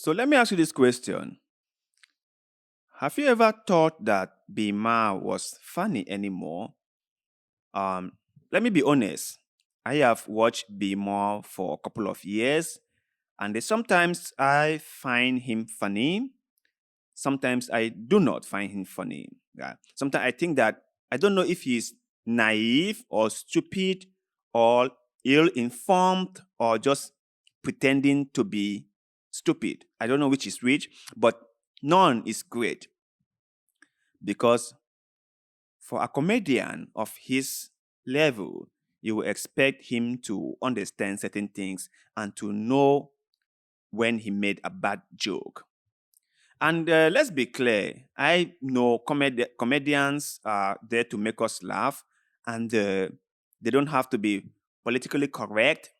So let me ask you this question. Have you ever thought that Bima was funny anymore? Um, Let me be honest. I have watched Bima for a couple of years, and sometimes I find him funny. Sometimes I do not find him funny. Yeah. Sometimes I think that I don't know if he's naive or stupid or ill-informed or just pretending to be stupid. I don't know which is which, but none is great because for a comedian of his level, you will expect him to understand certain things and to know when he made a bad joke. And let's be clear, I know comedians are there to make us laugh, and they don't have to be politically correct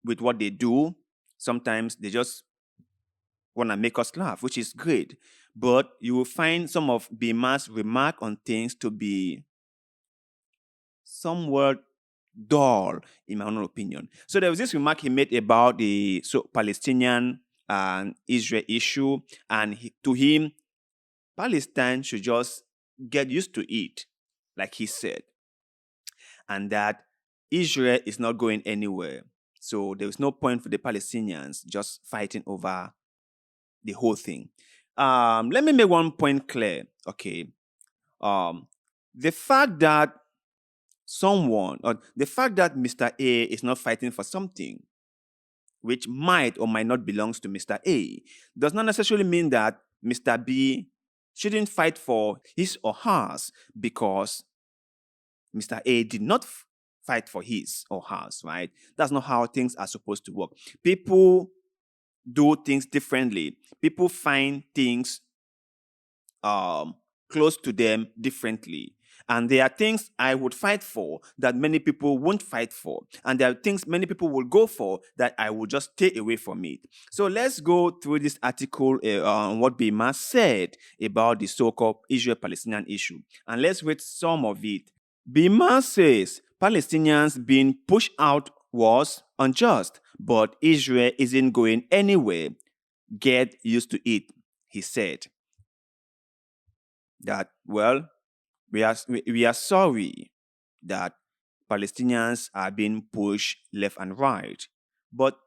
with what they do. Sometimes they just want to make us laugh, which is great. But you will find some of Bima's remark on things to be somewhat dull, in my own opinion. So there was this remark he made about the Palestinian and Israel issue, and to him, Palestine should just get used to it, like he said, and that Israel is not going anywhere. So there is no point for the Palestinians just fighting over the whole thing. Let me make one point clear. Okay, um, the fact that someone or the fact that Mr. A is not fighting for something which might or might not belongs to Mr. A does not necessarily mean that Mr. B shouldn't fight for his or hers because Mr. A did not fight for his or hers, right? That's not how things are supposed to work. People do things differently. People find things um, close to them differently. And there are things I would fight for that many people won't fight for. And there are things many people will go for that I will just stay away from it. So let's go through this article on what Bima said about the so-called Israel-Palestinian issue. And let's read some of it. Bima says Palestinians being pushed out was unjust, but Israel isn't going anywhere. Get used to it, he said. That, well, we are sorry that Palestinians are being pushed left and right, but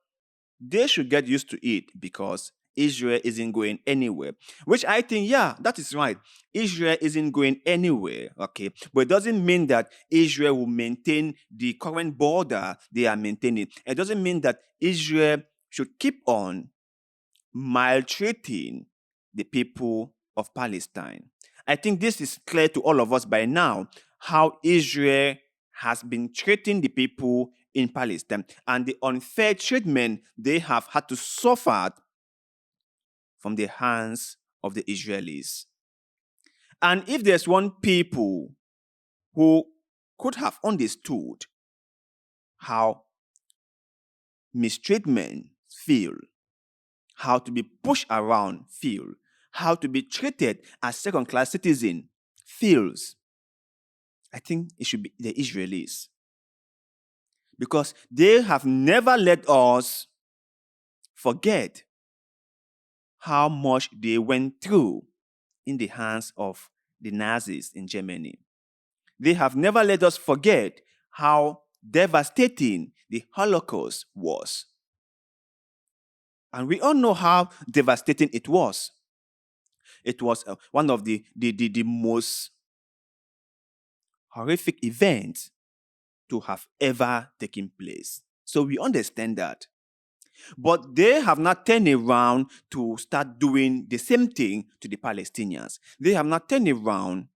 they should get used to it because Israel isn't going anywhere. Which I think, yeah, that is right. Israel isn't going anywhere, okay? But it doesn't mean that Israel will maintain the current border they are maintaining. It doesn't mean that Israel should keep on maltreating the people of Palestine. I think this is clear to all of us by now how Israel has been treating the people in Palestine and the unfair treatment they have had to suffer from the hands of the Israelis. And if there's one people who could have understood how mistreatment feel, how to be pushed around feel, how to be treated as second-class citizen feels, I think it should be the Israelis. Because they have never let us forget how much they went through in the hands of the Nazis in Germany. They have never let us forget how devastating the Holocaust was. And we all know how devastating it was. It was one of the most horrific events to have ever taken place. So we understand that. But they have not turned around to start doing the same thing to the Palestinians. They have not turned around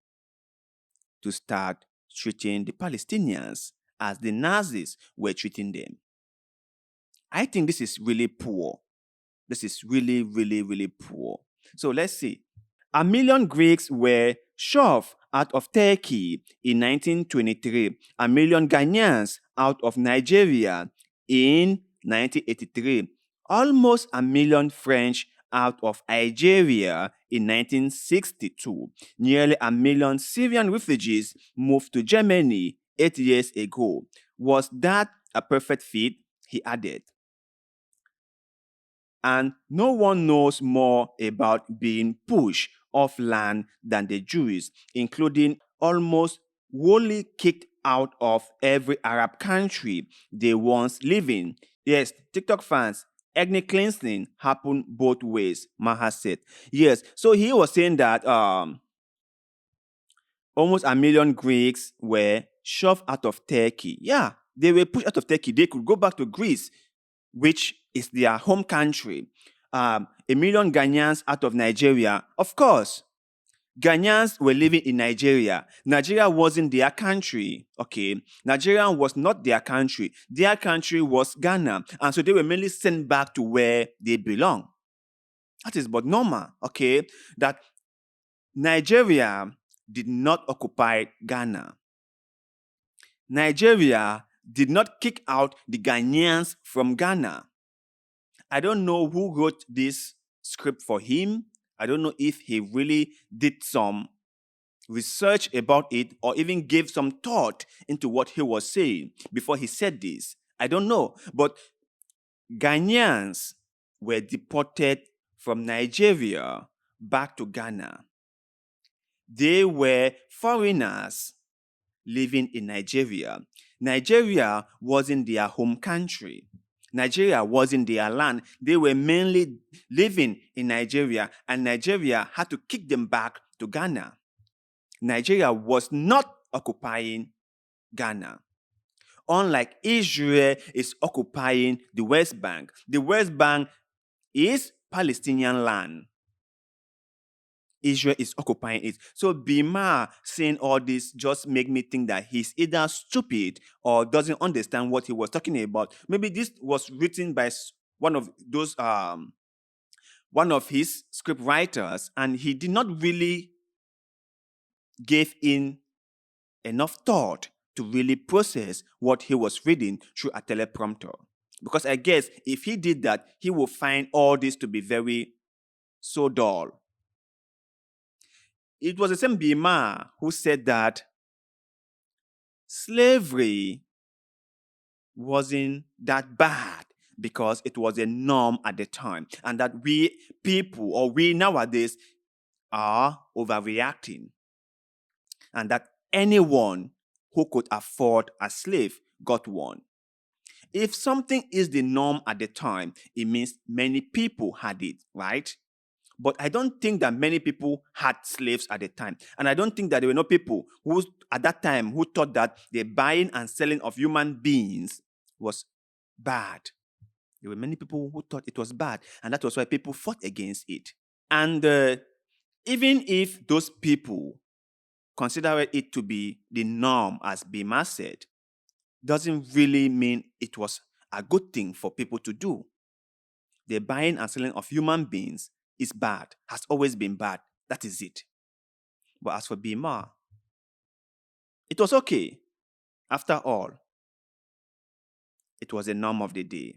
to start treating the Palestinians as the Nazis were treating them. I think this is really poor. This is really, really, really poor. So let's see. A million Greeks were shoved out of Turkey in 1923. A million Ghanaians out of Nigeria in 1983. Almost a million French out of Algeria in 1962. Nearly a million Syrian refugees moved to Germany 8 years ago. Was that a perfect fit? He added. And no one knows more about being pushed off land than the Jews, including almost wholly kicked out of every Arab country they once lived in. Yes, TikTok fans, ethnic cleansing happened both ways, Maher said. Yes, so he was saying that almost a million Greeks were shoved out of Turkey. Yeah, they were pushed out of Turkey. They could go back to Greece, which is their home country. A million Ghanaians out of Nigeria. Of course, Ghanaians were living in Nigeria. Nigeria wasn't their country, okay? Nigeria was not their country. Their country was Ghana. And so they were mainly sent back to where they belong. That is but normal, okay? That Nigeria did not occupy Ghana. Nigeria did not kick out the Ghanaians from Ghana. I don't know who wrote this script for him. I don't know if he really did some research about it or even gave some thought into what he was saying before he said this. I don't know. But Ghanaians were deported from Nigeria back to Ghana. They were foreigners living in Nigeria. Nigeria wasn't their home country. Nigeria wasn't their land. They were mainly living in Nigeria, and Nigeria had to kick them back to Ghana. Nigeria was not occupying Ghana. Unlike Israel is occupying the West Bank. The West Bank is Palestinian land. Israel is occupying it. So Bima saying all this just make me think that he's either stupid or doesn't understand what he was talking about. Maybe this was written by one of his script writers, and he did not really give in enough thought to really process what he was reading through a teleprompter. Because I guess if he did that, he will find all this to be very so dull. It was the same Bima who said that slavery wasn't that bad because it was a norm at the time, and that we nowadays are overreacting, and that anyone who could afford a slave got one. If something is the norm at the time, it means many people had it, right? But I don't think that many people had slaves at the time. And I don't think that there were no people who, at that time, who thought that the buying and selling of human beings was bad. There were many people who thought it was bad. And that was why people fought against it. And even if those people consider it to be the norm, as Bima said, doesn't really mean it was a good thing for people to do. The buying and selling of human beings is bad, has always been bad. That is it. But as for Bima, it was okay. After all, it was a norm of the day.